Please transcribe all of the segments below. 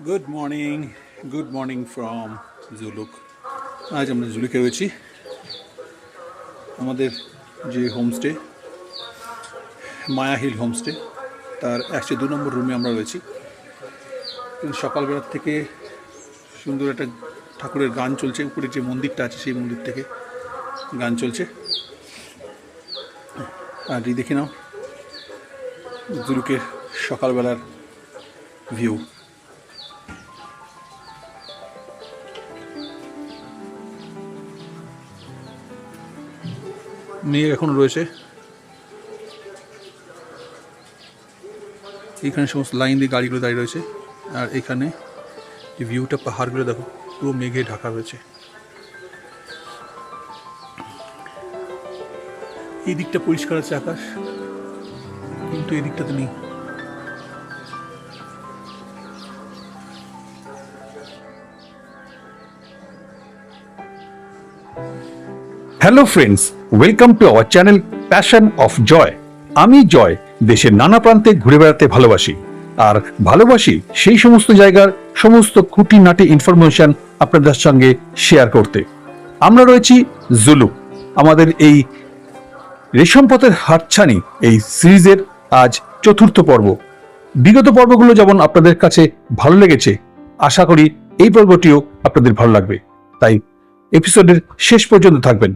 Good morning from Zuluk. আজ আমরা জুলুকে রয়েছি। আমাদের যে হোমস্টে মায়া হিল হোমস্টে, তার 102 নম্বর রুমে আমরা রয়েছি। কিন্তু সকালবেলার থেকে সুন্দর একটা ঠাকুরের গান চলছে। উপরে যে মন্দিরটা আছে সেই মন্দির থেকে গান চলছে। আর এই দেখে নাও জুলুকের সকালবেলার ভিউ। মেঘ এখন রয়েছে, এইখানে সমস্ত লাইন দিয়ে গাড়িগুলো দাঁড়িয়ে রয়েছে। আর এখানে এই ভিউটা, পাহাড়গুলো দেখো পুরো মেঘে ঢাকা রয়েছে। এই দিকটা পরিষ্কার আছে আকাশ, কিন্তু এই দিকটাতে নেই। Hello friends, welcome to our channel passion of Joy. আমি জয় দেশের নানা প্রান্তে ঘুরে বেড়াতে ভালোবাসি, আর ভালোবাসি সেই সমস্ত জায়গার সমস্ত খুঁটিনাটি ইনফরমেশন আপনাদের সঙ্গে শেয়ার করতে। আমরা রয়েছি জুলুক। আমাদের এই রেশম পথের হাতছানি এই সিরিজের আজ চতুর্থ পর্ব। বিগত পর্বগুলো যেমন আপনাদের কাছে ভালো লেগেছে, আশা করি এই পর্বটিও আপনাদের ভালো লাগবে। তাই এপিসোডের শেষ পর্যন্ত থাকবেন,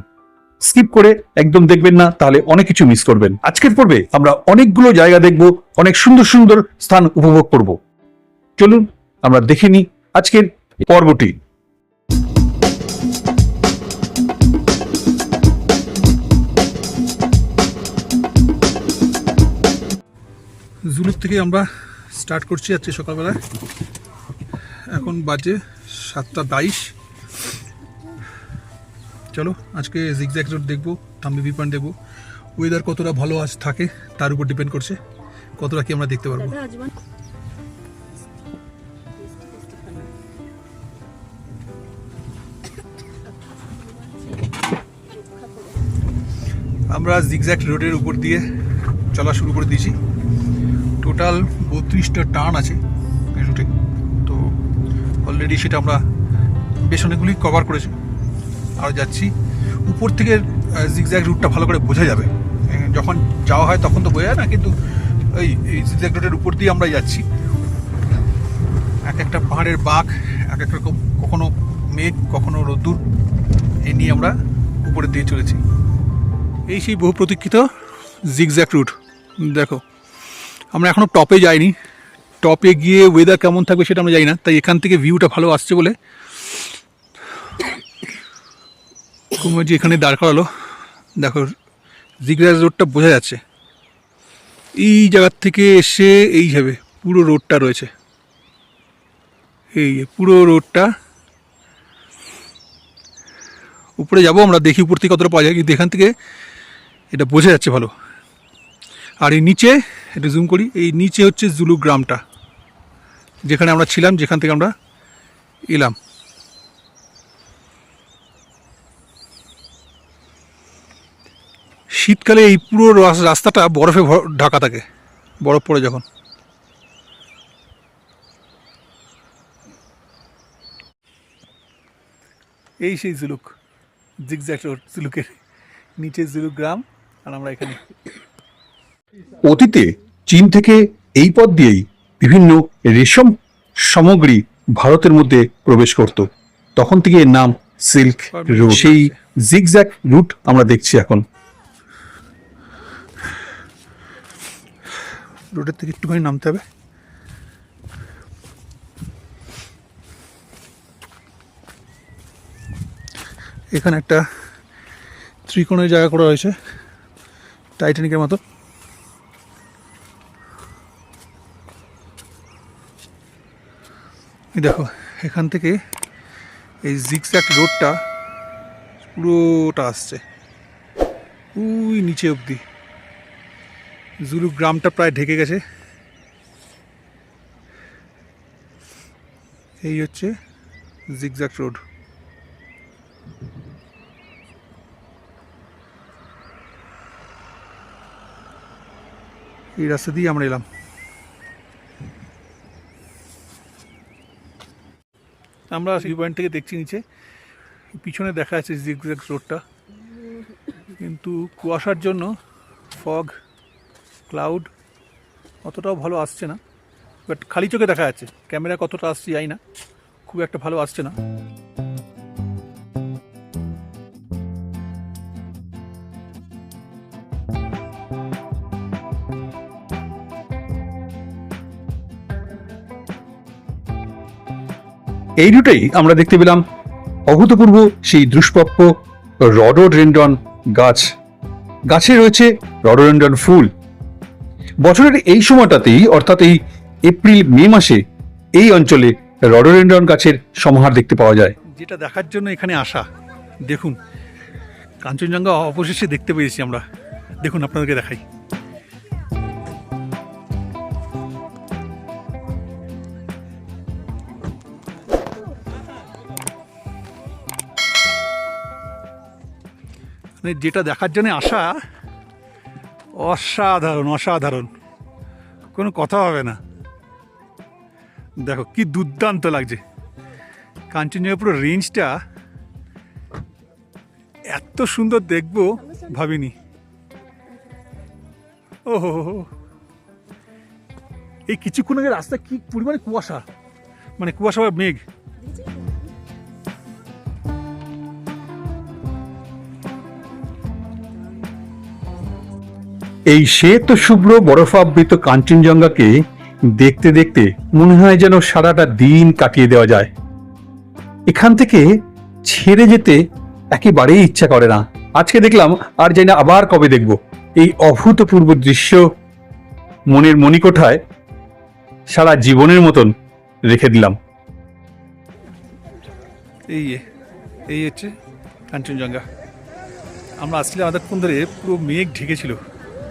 স্কিপ করে একদম দেখবেন না, তাহলে অনেক কিছু মিস করবেন। আজকের পর্বে আমরা অনেকগুলো জায়গা দেখব, অনেক সুন্দর সুন্দর স্থান উপভোগ করব। চলুন আমরা দেখে নিই আজকের পর্বটি। জুলুক থেকে আমরা স্টার্ট করছি আজকে সকালবেলায়। এখন বাজে 7:22। চলো আজকে জিগজ্যাগ রোড দেখবো, থাম্বি ভিউ পয়েন্ট দেখবো। ওয়েদার কতটা ভালো আজ থাকে তার উপর ডিপেন্ড করছে কতটা কি আমরা দেখতে পারবো। আমরা জিগজ্যাগ রোডের উপর দিয়ে চলা শুরু করে দিয়েছি। টোটাল 32টা টার্ন আছে এই রুটে, তো অলরেডি সেটা আমরা বেশ অনেকগুলি কভার করেছি। আর যাচ্ছি উপর থেকে, জিগজ্যাগ রুটটা ভালো করে বোঝা যাবে। যখন যাওয়া হয় তখন তো বোঝা যায় না, কিন্তু এই জিগজ্যাগ রোডের উপর দিয়ে আমরা যাচ্ছি। এক একটা পাহাড়ের বাঁক, এক এক রকম, কখনো মেঘ কখনো রোদ্দুর, এই নিয়ে আমরা উপরের দিয়ে চলেছি। এই সেই বহু প্রতীক্ষিত জিগজ্যাগ রুট। দেখো আমরা এখনও টপে যাইনি, টপে গিয়ে ওয়েদার কেমন থাকবে সেটা আমরা জানি না, তাই এখান থেকে ভিউটা ভালো আসছে বলে কুমারজি এখানে দাঁড় করালো। দেখো জিগজ্যাগ রোডটা বোঝা যাচ্ছে এই জায়গার থেকে এসে, এইভাবে পুরো রোডটা রয়েছে, এই পুরো রোডটা। উপরে যাব আমরা, দেখি উপর থেকে কতটা পাওয়া যায়, কিন্তু এখান থেকে এটা বোঝা যাচ্ছে ভালো। আর এই নিচে একটু জুম করি, এই নিচে হচ্ছে জুলুক গ্রামটা, যেখানে আমরা ছিলাম, যেখান থেকে আমরা এলাম। শীতকালে এই পুরো রাস্তাটা বরফে ঢাকা থাকে, বরফ পড়ে যখন। এই সেই জুলুক, জিগজ্যাগ রোড, জুলুকের নিচে জুলুক গ্রাম, আর আমরা এখানে। অতীতে চীন থেকে এই পথ দিয়েই বিভিন্ন রেশম সামগ্রী ভারতের মধ্যে প্রবেশ করত, তখন থেকে এর নাম সিল্ক রুট। সেই জিগজ্যাগ রুট আমরা দেখছি এখন। রোডের থেকে একটুখানি নামতে হবে। এখানে একটা ত্রিকোণের জায়গা করা হয়েছে, টাইটানিকের মতো। দেখো এখান থেকে এই জিগজ্যাগ রোডটা পুরোটা আসছে ওই নিচে অবধি। জুলুক গ্রামটা প্রায় ঢেকে গেছে। এই হচ্ছে জিগজ্যাগ রোড। এই রাস্তা দিয়ে আমরা এলাম। আমরা ভিউ পয়েন্ট থেকে দেখছি নিচে, পিছনে দেখা যাচ্ছে জিগজ্যাগ রোডটা, কিন্তু কুয়াশার জন্য ফগ ক্লাউড অতটাও ভালো আসছে না, বাট খালি চোখে দেখা যাচ্ছে। ক্যামেরা কতটা আসছে জানি না, খুব একটা ভালো আসছে না। এই রুটেই আমরা দেখতে পেলাম অভূতপূর্ব সেই দুষ্প্রাপ্য রডোডেনড্রন গাছ। গাছে রয়েছে রডোডেনড্রন ফুল। বছরের এই সময়টাতেই, অর্থাৎ এই এপ্রিল মে মাসে এই অঞ্চলে রডোডেনড্রন গাছের সমাহার দেখতে পাওয়া যায়। যেটা দেখার জন্য এখানে আসা, দেখুন কাঞ্চনজঙ্ঘা অবশেষে দেখতে পেয়েছি আমরা। দেখুন আপনাদেরকে দেখাই। মানে যেটা দেখার জন্য আসা, অসাধারণ অসাধারণ, কোনো কথা হবে না। দেখো কি দুর্দান্ত লাগছে কাঞ্চনজঙ্ঘা, পুরো রেঞ্জটা এত সুন্দর দেখবো ভাবিনি। ও হো, এই কিছুক্ষণ আগে রাস্তা কি পরিমাণে কুয়াশা, মানে কুয়াশা বা মেঘ। এই শ্বেত শুভ্র বরফাবৃত কাঞ্চনজঙ্ঘাকে দেখতে দেখতে মনে হয় যেন সারাটা দিন কাটিয়ে দেওয়া যায়। এখান থেকে ছেড়ে যেতে একেবারেই ইচ্ছা করে না। আজকে দেখলাম, আর জানি না আবার কবে দেখব। এই অভূতপূর্ব দৃশ্য মনের মণিকোঠায় সারা জীবনের মতন রেখে দিলাম। এই হচ্ছে কাঞ্চনজঙ্ঘা। আমরা আসলে আমাদের কোন ধরে পুরো মেঘ ঢেকেছিল,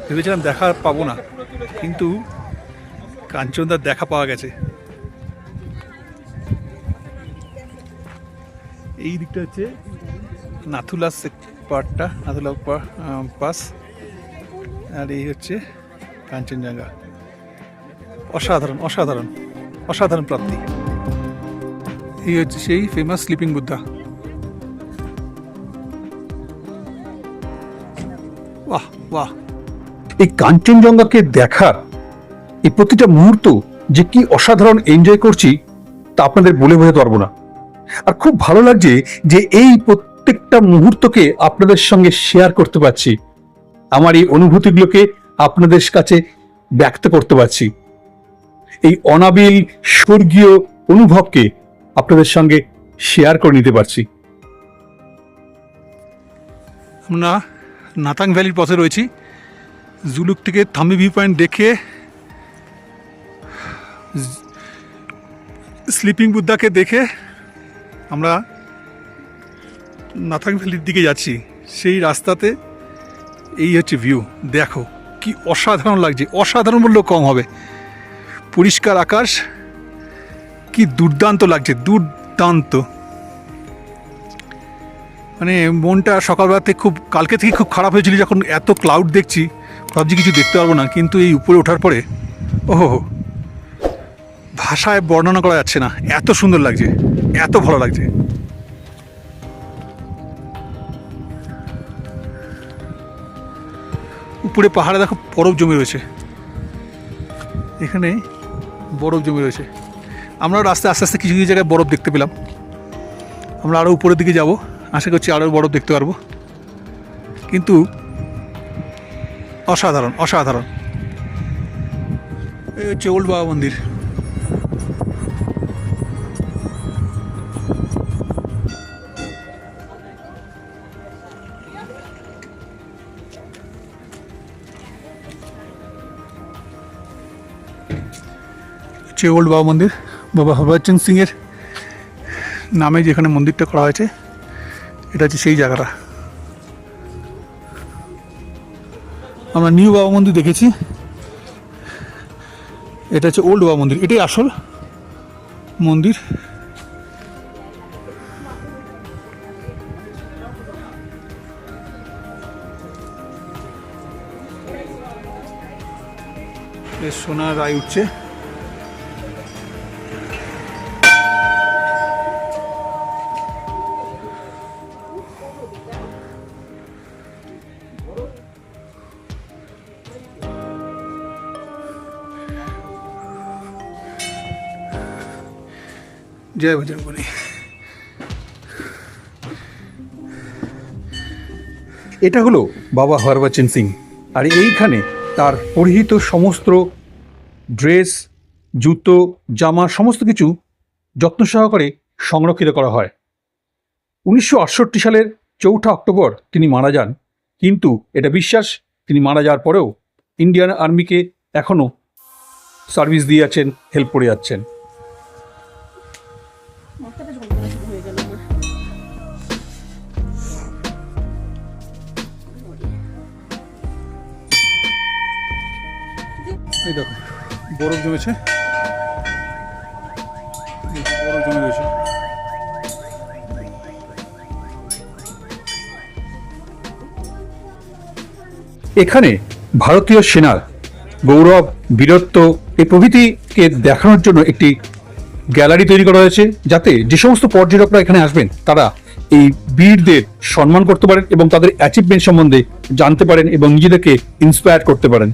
ভেবেছিলাম দেখা পাবো না, কিন্তু কাঞ্চনদার দেখা পাওয়া গেছে। এই দিকটা হচ্ছে নাথুলা পার্টটা, নাথুলা পাস, আর এই হচ্ছে কাঞ্চনজঙ্ঘা। অসাধারণ অসাধারণ অসাধারণ প্রাপ্তি। এই হচ্ছে সেই ফেমাস স্লিপিং বুদ্ধা। বাহ বাহ, এই কাঞ্চনজঙ্ঘাকে দেখার এই প্রতিটা মুহূর্ত যে কি অসাধারণ এনজয় করছি তা আপনাদের বলে বোঝাতে পারবো না। আর খুব ভালো লাগছে যে এই প্রত্যেকটা মুহূর্তকে আপনাদের সঙ্গে শেয়ার করতে পারছি, আমার এই অনুভূতিগুলোকে আপনাদের কাছে ব্যক্ত করতে পারছি। এই অনাবিল স্বর্গীয় অনুভবকে আপনাদের সঙ্গে শেয়ার করে নিতে পারছি। আমরা নাতাং ভ্যালির পথে রয়েছি। জুলুক থেকে থাম্বি ভিউ পয়েন্ট দেখে স্লিপিং বুদ্ধাকে দেখে আমরা নাতাং ভ্যালির দিকে যাচ্ছি। সেই রাস্তাতে এই হচ্ছে ভিউ। দেখো কি অসাধারণ লাগছে, অসাধারণ বললেও কম হবে। পরিষ্কার আকাশ, কি দুর্দান্ত লাগছে, দুর্দান্ত। মানে মনটা সকালবেলাতে কালকে থেকে খুব খারাপ হয়েছিল, যখন এত ক্লাউড দেখছি ভাবছি কিছু দেখতে পারবো না, কিন্তু এই উপরে ওঠার পরে ওহো, ভাষায় বর্ণনা করা যাচ্ছে না, এত সুন্দর লাগছে, এত ভালো লাগছে। উপরে পাহাড়ে দেখো বরফ জমে রয়েছে, এখানে বরফ জমে রয়েছে। আমরা রাস্তায় আস্তে আস্তে কিছু কিছু জায়গায় বরফ দেখতে পেলাম। আমরা আরও উপরের দিকে যাব, আশা করছি আরও বরফ দেখতে পারবো। কিন্তু অসাধারণ অসাধারণ। এই হচ্ছে ওল্ড বাবা মন্দির। হচ্ছে ওল্ড বাবা মন্দির, বাবা হরভজন সিং এর নামে যেখানে মন্দিরটা করা হয়েছে, এটা হচ্ছে সেই জায়গাটা। আমরা নিউ বাবা মন্দির দেখেছি, এটা হচ্ছে ওল্ড বাবা মন্দির, এটাই আসল মন্দির। সোনার রায় উঠছে। জয় বজরঙ্গবলী। এটা হলো বাবা হরবচন সিং, আর এইখানে তার পরিহিত সমস্ত ড্রেস, জুতো, জামা সমস্ত কিছু যত্ন সহকারে সংরক্ষিত করা হয়। 1968 সালের 4 অক্টোবর তিনি মারা যান, কিন্তু এটা বিশ্বাস তিনি মারা যাওয়ার পরেও ইন্ডিয়ান আর্মিকে এখনও সার্ভিস দিয়ে যাচ্ছেন, হেল্প করে যাচ্ছেন। এই দেখো বরফ জমেছে, বরফ জমে রয়েছে। এখানে ভারতীয় সেনার গৌরব, বীরত্ব এই প্রভৃতিকে দেখানোর জন্য একটি গ্যালারি তৈরি করা হয়েছে, যাতে যে সমস্ত পর্যটকরা এখানে আসবেন তারা এই বীরদের সম্মান করতে পারেন এবং তাদের অ্যাচিভমেন্ট সম্বন্ধে জানতে পারেন এবং নিজেদেরকে ইন্সপায়ার করতে পারেন।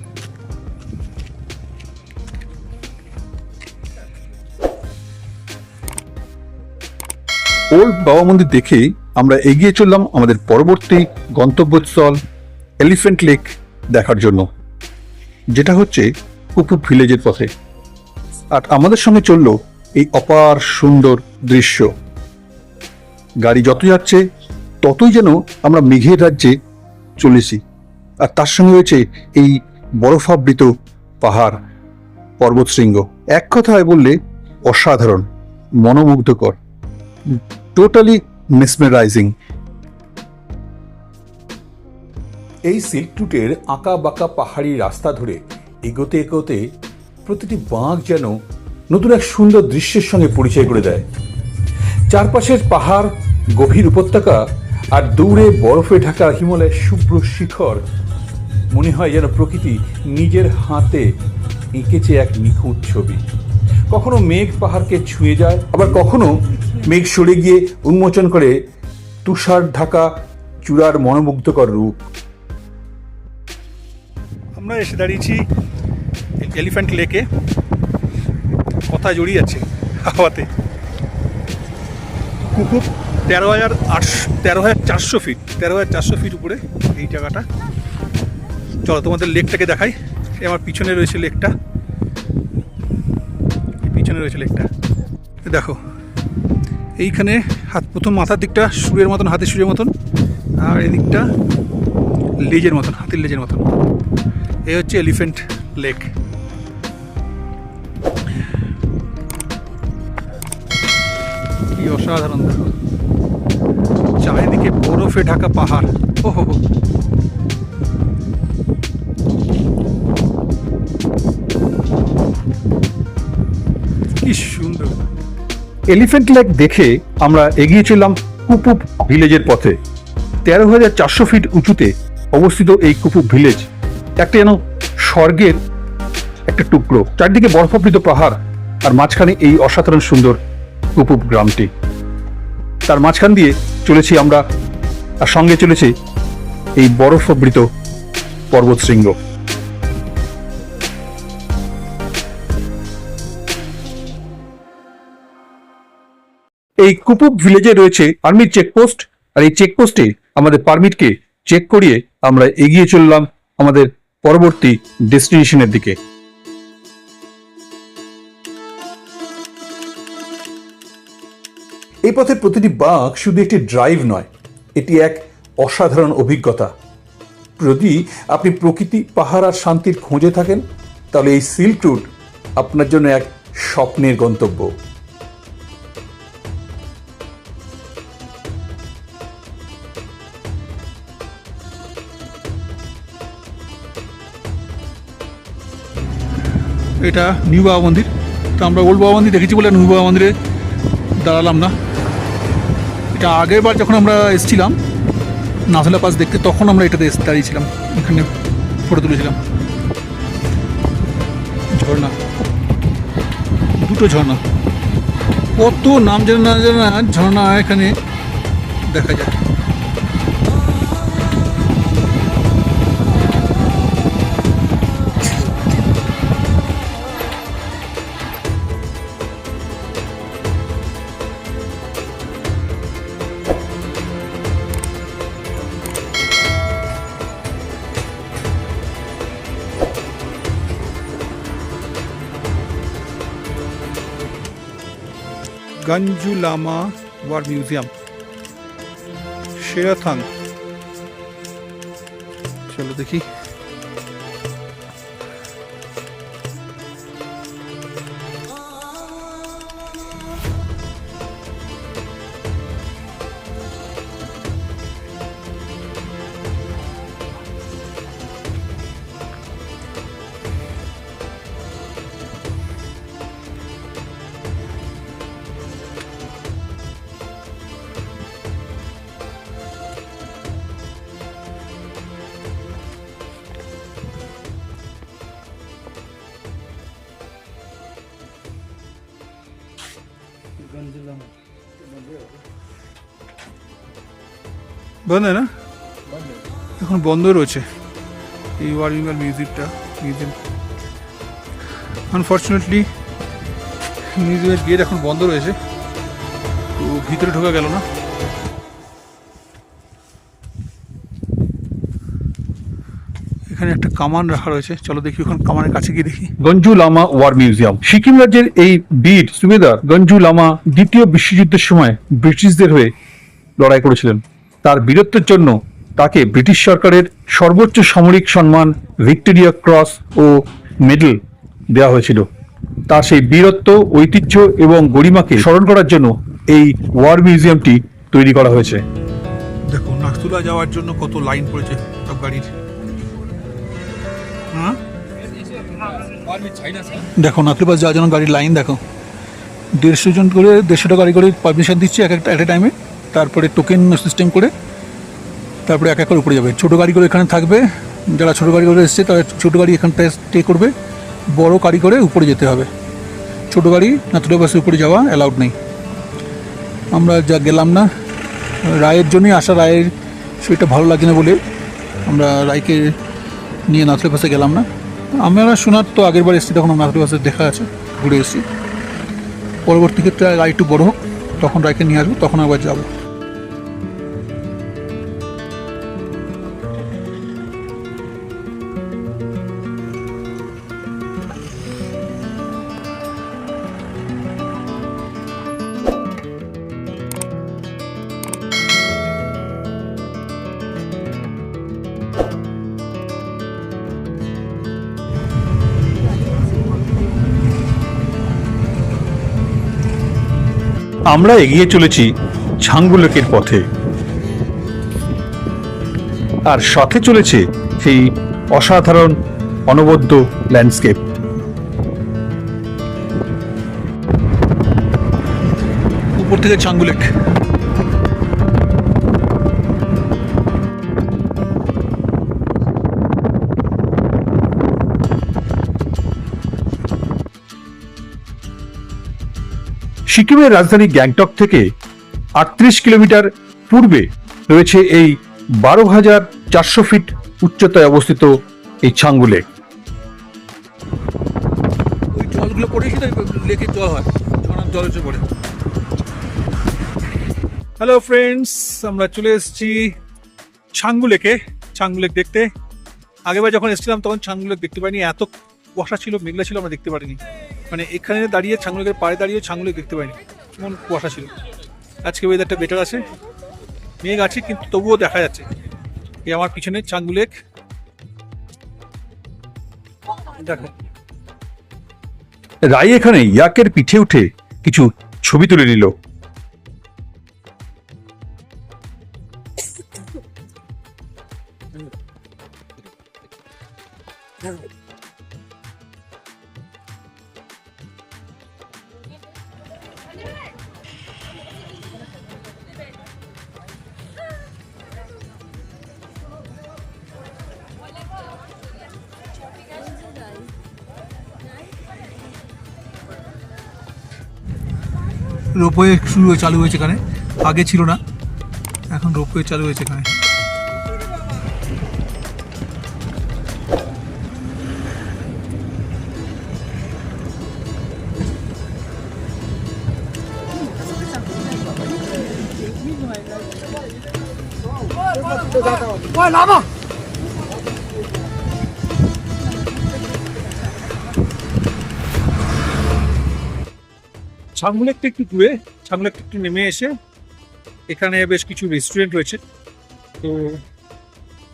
ওল্ড বাবা মন্দির দেখে আমরা এগিয়ে চললাম আমাদের পরবর্তী গন্তব্যস্থল এলিফ্যান্ট লেক দেখার জন্য, যেটা হচ্ছে কুপুপ ভিলেজের পথে। আর আমাদের সঙ্গে চলল এই অপার সুন্দর দৃশ্য। গাড়ি যত যাচ্ছে ততই যেন আমরা মেঘের রাজ্যে চলেছি, আর তার সঙ্গে রয়েছে এই বরফাবৃত পাহাড়, পর্বতশৃঙ্গ। এক কথায় বললে অসাধারণ, মনোমুগ্ধকর, টোটালি মেসমেরাইজিং। এই সিল্ক রুটের আঁকা বাঁকা পাহাড়ি রাস্তা ধরে এগোতে এগোতে প্রতিটি বাঁক যেন নতুন এক সুন্দর দৃশ্যের সঙ্গে পরিচয় করে দেয়। চারপাশের পাহাড়, গভীর উপত্যকা আর দূরে বরফে ঢাকা হিমালয়ের শুভ্র শিখর, মনে হয় যেন প্রকৃতি নিজের হাতে এঁকেছে এক নিখুঁত ছবি। কখনো মেঘ পাহাড়কে ছুঁয়ে যায়, আবার কখনো মেঘ সরে গিয়ে উন্মোচন করে তুষার ঢাকা চূড়ার মনোমুগ্ধকর রূপ। আমরা এসে দাঁড়িয়েছি এলিফ্যান্ট লেকে, কথা জড়িয়ে যাচ্ছে হাওয়াতে। কুকুপ 13,400 ফিট, 13,400 ফিট উপরে এই জায়গাটা। চলো তোমাদের লেকটাকে দেখাই। আমার পিছনে রয়েছে লেকটা, পিছনে রয়েছে লেকটা। দেখো এইখানে প্রথম মাথার দিকটা সুরের মতন, হাতের সুরের মতন, আর এদিকটা লেজের মতন, হাতের লেজের মতন। এই হচ্ছে এলিফ্যান্ট লেক। কি অসাধারণ, দেখো চারিদিকে বরফে ঢাকা পাহাড়। ও হো হো, কি সুন্দর। এলিফ্যান্ট লেক দেখে আমরা এগিয়ে চললাম কুপুপ ভিলেজের পথে। 13,400 ফিট উঁচুতে অবস্থিত এই কুপুপ ভিলেজ একটা যেন স্বর্গের একটা টুকরো। চারদিকে বরফাবৃত পাহাড়, আর মাঝখানে এই অসাধারণ সুন্দর কুপুপ গ্রামটি। তার মাঝখান দিয়ে চলেছি আমরা, আর সঙ্গে চলেছে এই বরফাবৃত পর্বতশৃঙ্গ। এই কুপুপ ভিলেজে রয়েছে আর্মির চেকপোস্ট, আর এই চেকপোস্টে আমাদের পারমিটকে চেক করিয়ে আমরা এগিয়ে চললাম আমাদের পরবর্তী ডেস্টিনেশনের দিকে। এই পথে প্রতিটি বাঁক শুধু একটি ড্রাইভ নয়, এটি এক অসাধারণ অভিজ্ঞতা। যদি আপনি প্রকৃতি, পাহাড় আর শান্তির খোঁজে থাকেন, তাহলে এই সিল্ক রুট আপনার জন্য এক স্বপ্নের গন্তব্য। এটা নিউ বাবা মন্দির। তো আমরা ওল্ড বাবা মন্দির দেখেছি বলে নিউ বাবা মন্দিরে দাঁড়ালাম না। এটা আগের বার যখন আমরা এসেছিলাম নাথলা পাস দেখতে, তখন আমরা এটাতে দাঁড়িয়েছিলাম, এখানে ফটো তুলেছিলাম। ঝর্ণা, দুটো ঝর্ণা, কত নাম জানা না জানা ঝর্ণা এখানে দেখা যায়। Ganju Lama war museum, শেরাথাং। চলো দেখি। বন্ধ না, এখন বন্ধ রয়েছে এই ওয়ার মেমোরিয়াল মিউজিয়াম। আনফর্চুনেটলি মিউজিয়ামের গেট এখন বন্ধ রয়েছে, তো ভিতরে ঢোকা গেল না। এখানে একটা কামান রাখা রয়েছে, চলো দেখি ওখানে কামানের কাছে গিয়ে দেখি। Ganju Lama war museum. সিকিম রাজ্যের এই বীর সুবেদার গঞ্জু লামা দ্বিতীয় বিশ্বযুদ্ধের সময় ব্রিটিশদের হয়ে লড়াই করেছিলেন। তার বীরত্বের জন্য তাকে ব্রিটিশ সরকারের সর্বোচ্চ সামরিক সম্মান ভিক্টোরিয়া ক্রস ও মেডেল দেওয়া হয়েছিল। তার সেই বীরত্ব, ঐতিহ্য এবং গরিমাকে স্মরণ করার জন্য এই ওয়ার মিউজিয়ামটি তৈরি করা হয়েছে। দেখো নাথুলা যাওয়ার জন্য কত লাইন পড়েছে সব গাড়ির। হ্যাঁ দেখো নাথুলা যাওয়ার জন্য গাড়ির লাইন দেখো, 150 জন করে 150টা গাড়ি করে পারমিশন দিচ্ছে এক একটা টাইমে। তারপরে টোকেন সিস্টেম করে তারপরে এক এক করে উপরে যাবে। ছোটো গাড়িগুলো এখানে থাকবে, যারা ছোটো গাড়ি করে এসছে তারা ছোটো গাড়ি এখানটায় স্টে করবে, বড় গাড়ি করে উপরে যেতে হবে। ছোটো গাড়ি নাথুলা বাসের উপরে যাওয়া অ্যালাউড নেই। আমরা যা গেলাম না, রায়ের জন্যই আসা, রায়ের সেটা ভালো লাগে না বলে আমরা রায়কে নিয়ে নাথুলা বাসে গেলাম না। আমরা শোনার তো আগের বার এসেছি, তখন নাথুলা বাসে দেখা আছে, ঘুরে এসেছি। পরবর্তী ক্ষেত্রে রায় একটু বড় হোক, তখন রায়কে নিয়ে আসবো, তখন আবার যাবো। আমরা এগিয়ে চলেছি ছাঙ্গু লেকের পথে, আর সাথে চলেছে সেই অসাধারণ অনবদ্য ল্যান্ডস্কেপ। উপর থেকে ছাঙ্গু লেক। সিকিমের রাজধানী গ্যাংটক থেকে 38 কিলোমিটার পূর্বে রয়েছে এই 12,400 ফিট উচ্চতায় অবস্থিত এই ছাঙ্গু লেক। ওই জলগুলো পড়েছি তো লেকের জল হয়, জল হচ্ছে পড়ে। হ্যালো ফ্রেন্ডস, আমরা চলে এসেছি ছাঙ্গু লেকে। ছাঙ্গু লেক দেখতে আগেবার যখন এসেছিলাম তখন ছাঙ্গু লেক দেখতে পাইনি, এত কুয়াশা ছিল, মেঘলা ছিল, আমরা দেখতে পারিনি। মানে এখানে দাঁড়িয়ে ছাঙ্গু লেকের পাড়ে দাঁড়িয়ে ছাঙ্গু লেক দেখতে পাইনি, কেমন কুয়াশা ছিল। আজকে ওয়েদারটা বেটার আছে, মেঘ আছে কিন্তু তবুও দেখা যাচ্ছে। এই আমার পিছনে ছাঙ্গু লেক দেখো। রাই এখানে ইয়াকের পিঠে উঠে কিছু ছবি তুলে নিল। রোপওয়ে চালু হয়েছে এখানে, আগে ছিল না, এখন রোপওয়ে চালু হয়েছে এখানে। ছাংলেকটা একটু দূরে, ছাংলেকটা একটু নেমে এসে এখানে বেশ কিছু রেস্টুরেন্ট রয়েছে। তো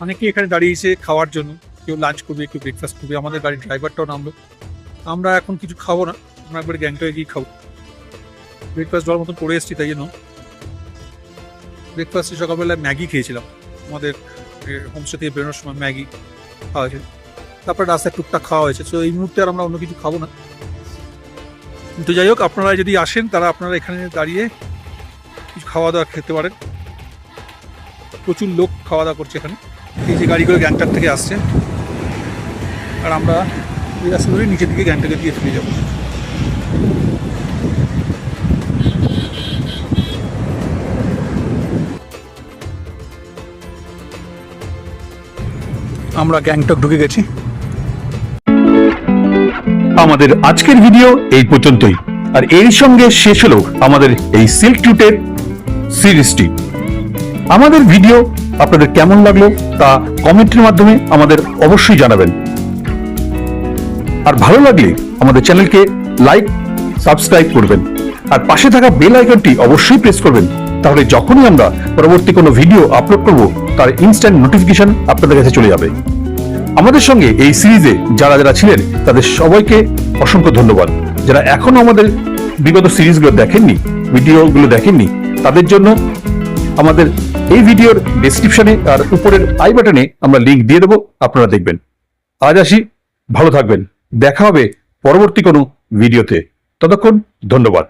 অনেকেই এখানে দাঁড়িয়েছে খাওয়ার জন্য, কেউ লাঞ্চ করবে, কেউ ব্রেকফাস্ট করবে। আমাদের গাড়ির ড্রাইভারটাও নামলো। আমরা এখন কিছু খাবো না, আমরা একবার গ্যাংটকে গিয়ে খাবো। ব্রেকফাস্ট দেওয়ার মতন করে এসেছি, তাই জন্য ব্রেকফাস্টে সকালবেলায় ম্যাগি খেয়েছিলাম। আমাদের হোমস্টে থেকে বেরোনোর সময় ম্যাগি খাওয়া হয়েছে, তারপর রাস্তায় টুকটাক খাওয়া হয়েছে। তো এই মুহূর্তে আর আমরা অন্য কিছু খাবো না। কিন্তু যাই হোক, আপনারা যদি আসেন তারা আপনারা এখানে দাঁড়িয়ে কিছু খাওয়া দাওয়া খেতে পারেন। প্রচুর লোক খাওয়া দাওয়া করছে এখানে। এই যে গাড়িগুলো গ্যাংটক থেকে আসছে, আর আমরা এই রাস্তা ধরে নিচের দিকে গ্যাংটকে দিয়ে ফিরে যাবো। আমরা গ্যাংটক ঢুকে গেছি। আমাদের আজকের ভিডিও এই পর্যন্তই, আর এর সঙ্গে শেষ হলো আমাদের এই সিল্ক রুটের সিরিজটি। আমাদের ভিডিও আপনাদের কেমন লাগলো তা কমেন্টের মাধ্যমে আমাদের অবশ্যই জানাবেন। আর ভালো লাগলে আমাদের চ্যানেলকে লাইক, সাবস্ক্রাইব করবেন, আর পাশে থাকা বেল আইকনটি অবশ্যই প্রেস করবেন। তাহলে যখনই আমরা পরবর্তী কোনো ভিডিও আপলোড করব তার ইনস্ট্যান্ট নোটিফিকেশন আপনাদের কাছে চলে যাবে। আমাদের সঙ্গে এই সিরিজে যারা যারা ছিলেন তাদের সবাইকে অসংখ্য ধন্যবাদ। যারা এখনো আমাদের বিগত সিরিজগুলো দেখেননি, ভিডিওগুলো দেখেননি, তাদের জন্য আমাদের এই ভিডিওর ডেসক্রিপশনে আর উপরের আই বাটনে আমরা লিংক দিয়ে দেবো, আপনারা দেখবেন। আজ আসি, ভালো থাকবেন, দেখা হবে পরবর্তী কোনো ভিডিওতে। ততক্ষণ ধন্যবাদ।